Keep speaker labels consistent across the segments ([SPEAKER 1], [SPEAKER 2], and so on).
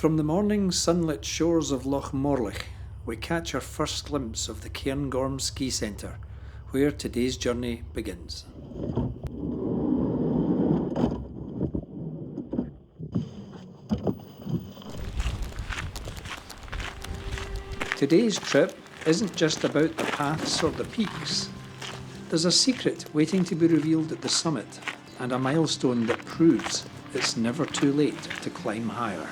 [SPEAKER 1] From the morning sunlit shores of Loch Morlich, we catch our first glimpse of the Cairngorms ski centre, where today's journey begins. Today's trip isn't just about the paths or the peaks. There's a secret waiting to be revealed at the summit, and a milestone that proves it's never too late to climb higher.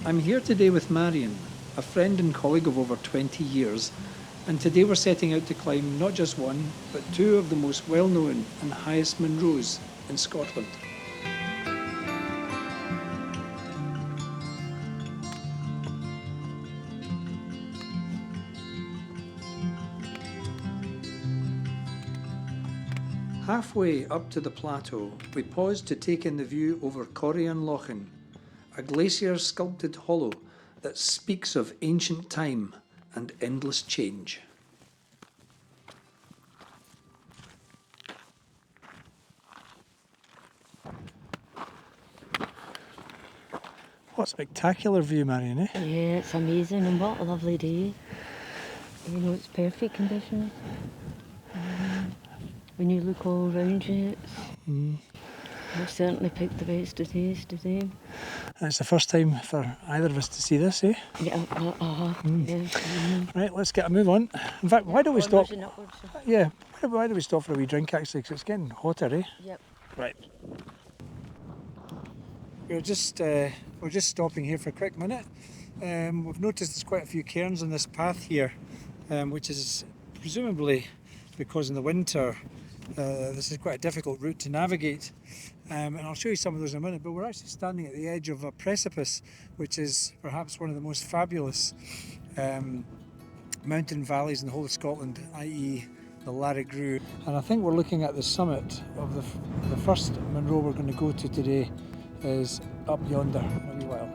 [SPEAKER 1] I'm here today with Marion, a friend and colleague of over 20 years, and today we're setting out to climb not just one, but two of the most well-known and highest Munros in Scotland. Halfway up to the plateau, we paused to take in the view over Corrian Lochan, a glacier-sculpted hollow that speaks of ancient time and endless change. What a spectacular view, Marion, eh?
[SPEAKER 2] Yeah, it's amazing, and what a lovely day. You know, it's perfect conditions. When you look all around you, we've certainly picked the best of days today.
[SPEAKER 1] It's the first time for either of us to see this, eh?
[SPEAKER 2] Yeah, yeah.
[SPEAKER 1] Right, let's get a move on. In fact, why don't we stop?
[SPEAKER 2] Onwards and upwards.
[SPEAKER 1] Yeah, why don't we stop for a wee drink actually, because it's getting hotter, eh?
[SPEAKER 2] Yep.
[SPEAKER 1] Right. We're just stopping here for a quick minute. We've noticed there's quite a few cairns on this path here, which is presumably because in the winter this is quite a difficult route to navigate, and I'll show you some of those in a minute. But we're actually standing at the edge of a precipice, which is perhaps one of the most fabulous mountain valleys in the whole of Scotland, i.e. the Larrigrew. And I think we're looking at the summit of the first Munro we're going to go to today is up yonder in a wee while.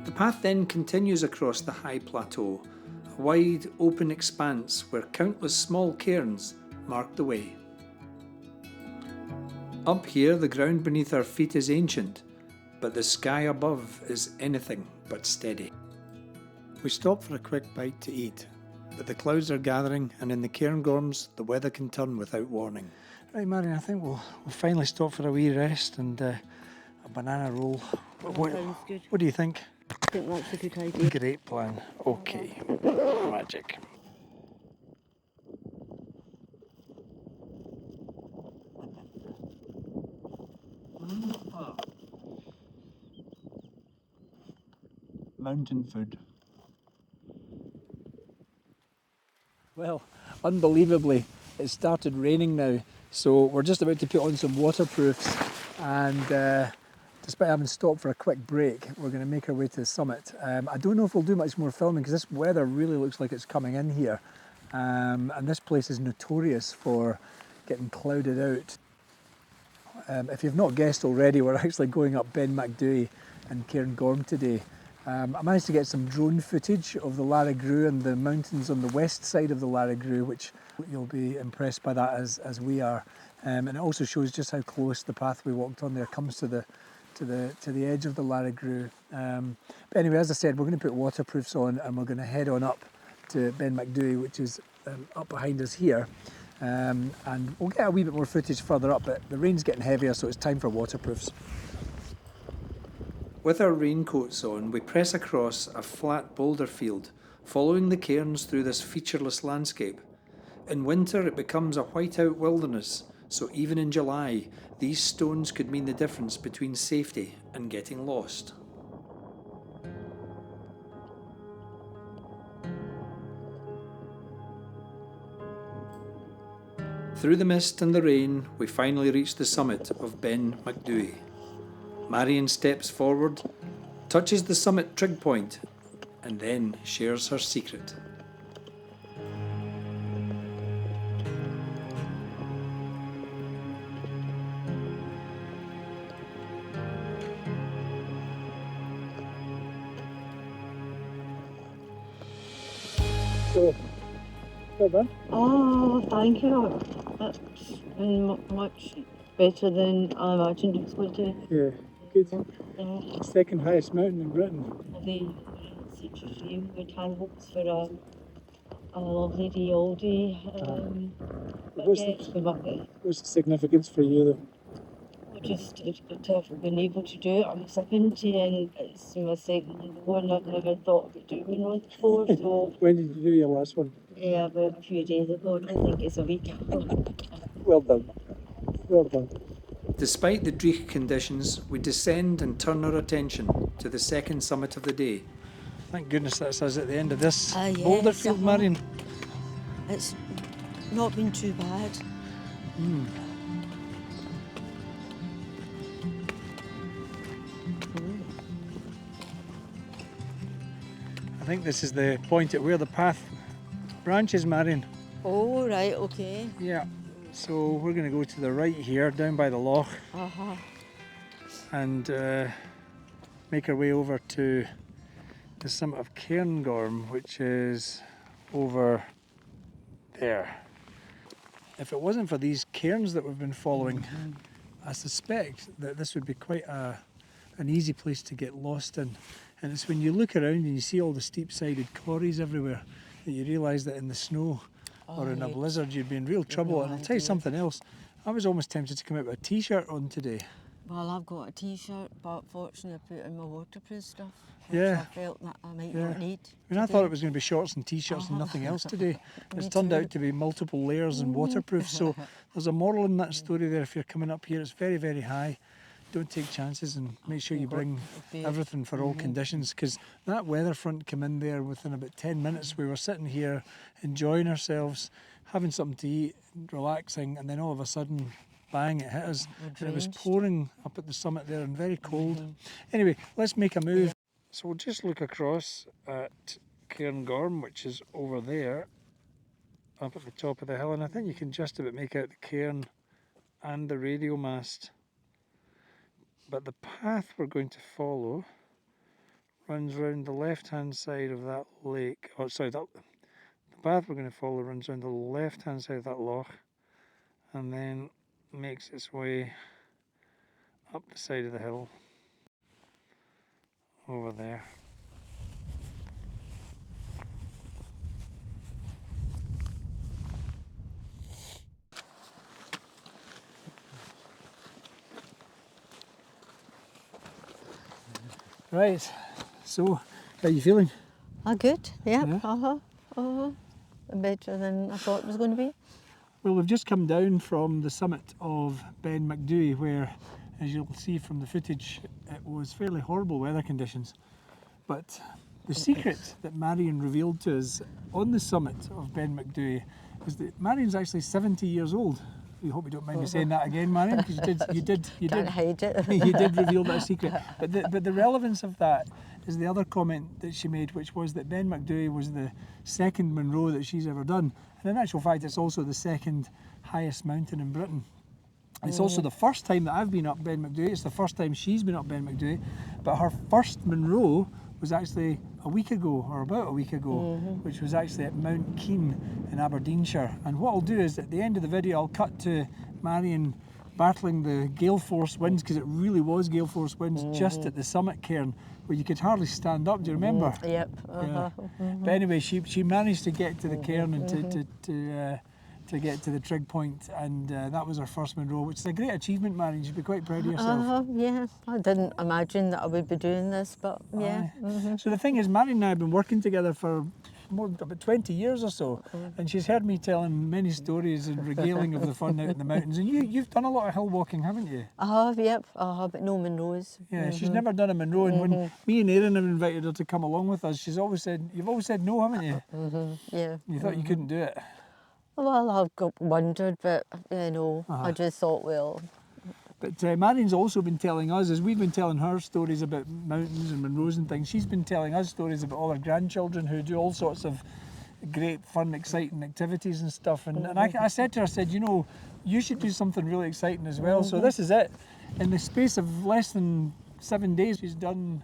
[SPEAKER 1] The path then continues across the high plateau, a wide open expanse where countless small cairns mark the way. Up here the ground beneath our feet is ancient, but the sky above is anything but steady. We stop for a quick bite to eat, but the clouds are gathering, and in the Cairngorms the weather can turn without warning. Right, Marion, I think we'll finally stop for a wee rest and a banana roll.
[SPEAKER 2] Sounds good.
[SPEAKER 1] What do you think?
[SPEAKER 2] I think that's a good idea.
[SPEAKER 1] Great plan. Okay. Magic. Mountain food. Well, unbelievably, it started raining now, so we're just about to put on some waterproofs, and despite having stopped for a quick break, we're going to make our way to the summit. I don't know if we'll do much more filming because this weather really looks like it's coming in here, and this place is notorious for getting clouded out. If you've not guessed already, we're actually going up Ben Macdui and Cairn Gorm today. I managed to get some drone footage of the Larrigrew and the mountains on the west side of the Larrigrew, which you'll be impressed by that as we are. And it also shows just how close the path we walked on there comes to the edge of the Larrigrew. But anyway, as I said, we're going to put waterproofs on and we're going to head on up to Ben Macdui, which is up behind us here. And we'll get a wee bit more footage further up, but the rain's getting heavier, so it's time for waterproofs. With our raincoats on, we press across a flat boulder field, following the cairns through this featureless landscape. In winter it becomes a whiteout wilderness, so even in July, these stones could mean the difference between safety and getting lost. Through the mist and the rain, we finally reach the summit of Ben Macdui. Marion steps forward, touches the summit trig point, and then shares her secret. So, Well done.
[SPEAKER 2] Oh, thank you. That's been much better than I imagined it was going to.
[SPEAKER 1] Yeah, good. Second highest mountain in Britain.
[SPEAKER 2] Such a shame. We'd had hopes for a lovely day all day. But
[SPEAKER 1] What's
[SPEAKER 2] yeah,
[SPEAKER 1] the-
[SPEAKER 2] it's been up there.
[SPEAKER 1] What's the significance for you though?
[SPEAKER 2] Just to have been able to do it on a second day, and it's my second one. I've never thought of doing one before, so
[SPEAKER 1] When did you do your last one?
[SPEAKER 2] yeah, about a few days ago. I don't think it's a week.
[SPEAKER 1] Well done. Well done. Despite the dreich conditions, we descend and turn our attention to the second summit of the day. Thank goodness that's us at the end of this boulder
[SPEAKER 2] Yes,
[SPEAKER 1] field, Marion.
[SPEAKER 2] It's not been too bad.
[SPEAKER 1] I think this is the point at where the path branches, Marion.
[SPEAKER 2] Oh, right, okay.
[SPEAKER 1] Yeah. So we're going to go to the right here, down by the loch, and make our way over to the summit of Cairn Gorm, which is over there. If it wasn't for these cairns that we've been following, I suspect that this would be quite an easy place to get lost in. And it's when you look around and you see all the steep-sided quarries everywhere that you realise that in the snow or in a blizzard you'd be in real trouble. And I'll tell you something else, I was almost tempted to come out with a t-shirt on today.
[SPEAKER 2] Well, I've got a t-shirt, but fortunately I put in my waterproof stuff, which
[SPEAKER 1] Yeah.
[SPEAKER 2] I felt that I might not need.
[SPEAKER 1] I mean, I thought it was going to be shorts and t-shirts and nothing else today. It's turned out to be multiple layers and waterproof, so there's a moral in that story there. If you're coming up here, it's very, very high. Don't take chances and make sure you bring everything for all conditions, because that weather front came in there within about 10 minutes. We were sitting here enjoying ourselves, having something to eat, relaxing, and then all of a sudden, bang, it hit us. And it was pouring up at the summit there and very cold. Anyway, let's make a move. So we'll just look across at Cairn Gorm, which is over there, up at the top of the hill, and I think you can just about make out the cairn and the radio mast. But the path we're going to follow runs round the left-hand side of that lake. Oh, sorry, the path we're going to follow runs round the left-hand side of that loch, and then makes its way up the side of the hill over there. Right, so how are you feeling?
[SPEAKER 2] Good, yep,
[SPEAKER 1] Yeah.
[SPEAKER 2] Better than I thought it was going to be.
[SPEAKER 1] Well, we've just come down from the summit of Ben Macdui, where, as you'll see from the footage, it was fairly horrible weather conditions. But the secret that Marion revealed to us on the summit of Ben Macdui is that Marion's actually 70 years old. We hope you don't mind me saying that again, Marion, because you did
[SPEAKER 2] Can't hide it.
[SPEAKER 1] you did reveal that secret. But the relevance of that is the other comment that she made, which was that Ben Macdui was the second Munro that she's ever done. And in actual fact, it's also the second highest mountain in Britain. It's also the first time that I've been up Ben Macdui. It's the first time she's been up Ben Macdui. But her first Munro was actually a week ago, or about a week ago, which was actually at Mount Keene in Aberdeenshire. And what I'll do is, at the end of the video, I'll cut to Marion battling the gale force winds, because it really was gale force winds just at the summit cairn, where you could hardly stand up. Do you remember?
[SPEAKER 2] Yep.
[SPEAKER 1] Yeah. But anyway, she managed to get to the cairn and to get to the trig point, and that was her first Munro, which is a great achievement, Marion. You should be quite proud of yourself.
[SPEAKER 2] Yeah, I didn't imagine that I would be doing this, but yeah.
[SPEAKER 1] So the thing is, Marion and I have been working together for about 20 years or so, and she's heard me telling many stories and regaling of the fun out in the mountains. And you've done a lot of hill walking, haven't you?
[SPEAKER 2] I have, yep, but no Munros.
[SPEAKER 1] Yeah, she's never done a Munro, and when me and Erin have invited her to come along with us, you've always said no, haven't you?
[SPEAKER 2] Yeah.
[SPEAKER 1] You thought you couldn't do it.
[SPEAKER 2] Well, I've wondered, but I just thought, well.
[SPEAKER 1] But Marion's also been telling us, as we've been telling her stories about mountains and Munros and things, she's been telling us stories about all her grandchildren who do all sorts of great, fun, exciting activities and stuff. And I said to her, you should do something really exciting as well. So this is it. In the space of less than 7 days, she's done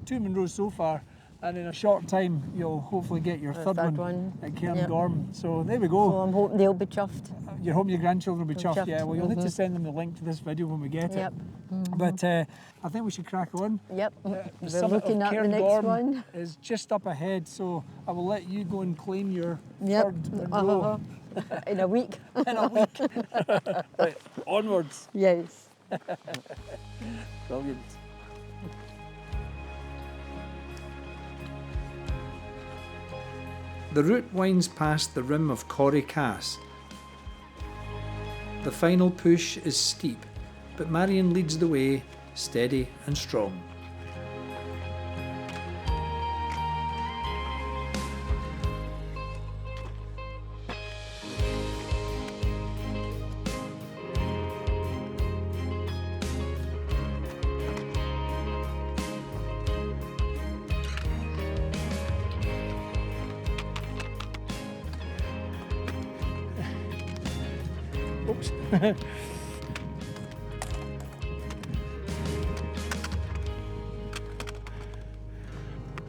[SPEAKER 1] 2 Munros so far, And in a short time, you'll hopefully get your third one at Cairn
[SPEAKER 2] Yep.
[SPEAKER 1] Gorm. So there we go.
[SPEAKER 2] So I'm hoping they'll be chuffed.
[SPEAKER 1] You're hoping your grandchildren will be
[SPEAKER 2] They'll
[SPEAKER 1] chuffed,
[SPEAKER 2] be
[SPEAKER 1] yeah.
[SPEAKER 2] chuffed,
[SPEAKER 1] Well, you'll need to send them the link to this video when we get
[SPEAKER 2] Yep.
[SPEAKER 1] it. But I think we should crack on.
[SPEAKER 2] Yep.
[SPEAKER 1] The
[SPEAKER 2] We're
[SPEAKER 1] summit
[SPEAKER 2] looking
[SPEAKER 1] of
[SPEAKER 2] at the
[SPEAKER 1] Cairn
[SPEAKER 2] next
[SPEAKER 1] Gorm
[SPEAKER 2] one.
[SPEAKER 1] is just up ahead, so I will let you go and claim your
[SPEAKER 2] Yep.
[SPEAKER 1] third Munro
[SPEAKER 2] In a week.
[SPEAKER 1] in a week. Right, onwards.
[SPEAKER 2] Yes.
[SPEAKER 1] Brilliant. The route winds past the rim of Corrie Cass. The final push is steep, but Marion leads the way, steady and strong. Oops.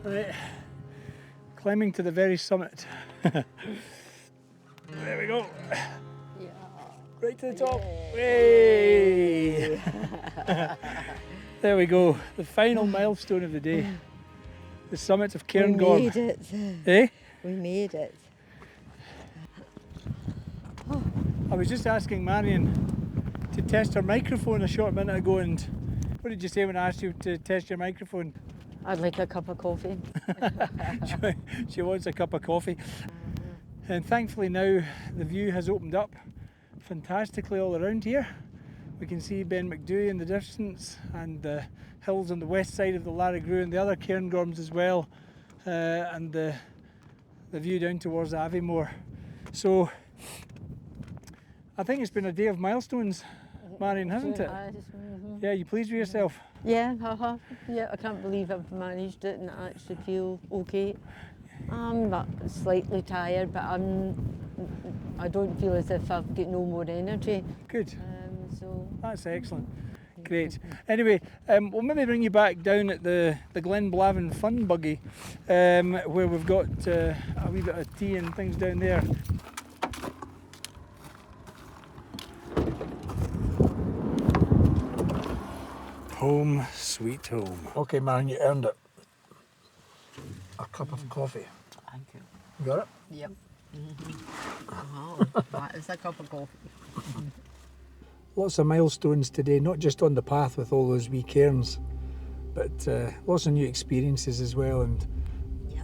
[SPEAKER 1] Right, climbing to the very summit. There we go.
[SPEAKER 2] Yeah.
[SPEAKER 1] Right to the top. Way. There we go. The final milestone of the day. The summit of Cairn Gorm.
[SPEAKER 2] We made it.
[SPEAKER 1] Eh?
[SPEAKER 2] We made it.
[SPEAKER 1] I was just asking Marion to test her microphone a short minute ago, and what did you say when I asked you to test your microphone?
[SPEAKER 2] I'd like a cup of coffee.
[SPEAKER 1] She wants a cup of coffee. And thankfully now the view has opened up fantastically all around here. We can see Ben Macdui in the distance and the hills on the west side of the Larrigrew and the other Cairngorms as well, and the view down towards Aviemore. So I think it's been a day of milestones, Marion, hasn't it? Yeah, you pleased with yourself?
[SPEAKER 2] Yeah, yeah, I can't believe I've managed it and I actually feel okay. I'm slightly tired, but I don't feel as if I've got no more energy.
[SPEAKER 1] Good.
[SPEAKER 2] So
[SPEAKER 1] That's excellent. Great. Anyway, we'll maybe bring you back down at the Glenblavin Fun Buggy, where we've got a wee bit of tea and things down there. Home, sweet home. Okay, Marion, you earned it. A cup of coffee.
[SPEAKER 2] thank you.
[SPEAKER 1] You got it?
[SPEAKER 2] Yep. Wow, that is a cup of coffee.
[SPEAKER 1] Lots of milestones today, not just on the path with all those wee cairns, but lots of new experiences as well, and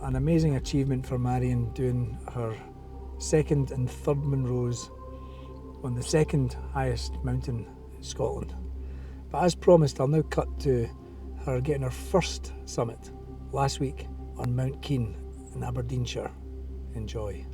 [SPEAKER 1] an amazing achievement for Marion doing her second and third Munros on the second highest mountain in Scotland. But as promised, I'll now cut to her getting her first summit last week on Mount Keene in Aberdeenshire. Enjoy.